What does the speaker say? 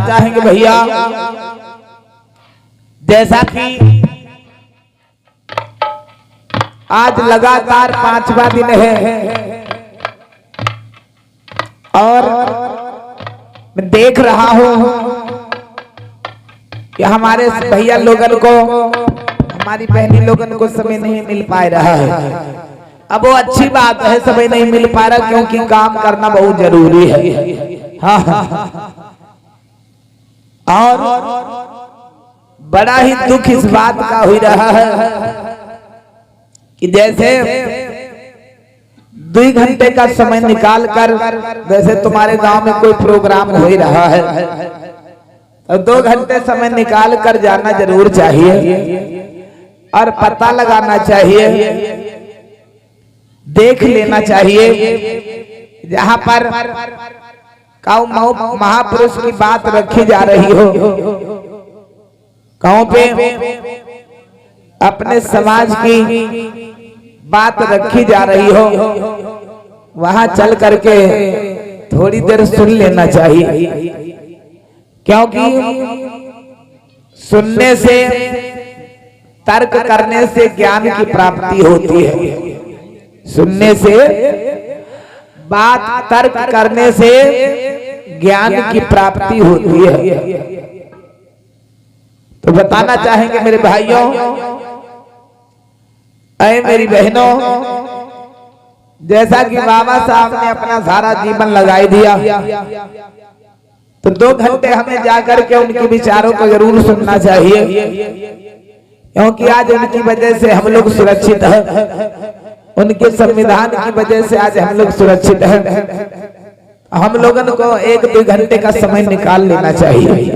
चाहेंगे भैया, जैसा कि आज लगातार 5वां दिन है और मैं देख रहा हूं कि हमारे भैया लोगन को, हमारी बहनी लोगन को समय नहीं मिल पा रहा है। अब वो अच्छी बात है, समय नहीं मिल पा रहा क्योंकि काम करना बहुत जरूरी है। हाँ, और बड़ा ही दुख इस बात का हो रहा है कि जैसे 2 घंटे का समय निकाल कर, जैसे तुम्हारे गांव में कोई प्रोग्राम हो ही रहा है तो 2 घंटे समय निकाल कर जाना जरूर चाहिए और पता लगाना चाहिए, देख लेना चाहिए जहां पर काऊ महापुरुष की बात रखी जा रही हो, गांव पे अपने समाज की बात रखी जा रही हो, वहां चल करके थोड़ी देर सुन लेना चाहिए, क्योंकि सुनने से, तर्क करने से ज्ञान की प्राप्ति होती है। सुनने से, बात तर्क करने से ज्ञान की प्राप्ति होती है। तो बताना चाहेंगे मेरे भाइयों, ऐ मेरी बहनों, जैसा कि बाबा साहब ने अपना सारा जीवन लगाई दिया, तो 2 घंटे हमें जाकर के उनके विचारों को जरूर सुनना चाहिए, क्योंकि आज उनकी वजह से हम लोग सुरक्षित हैं, उनके संविधान की वजह से आज हम लोग सुरक्षित हैं। हम लोगों को 1-2 घंटे का समय निकाल लेना चाहिए।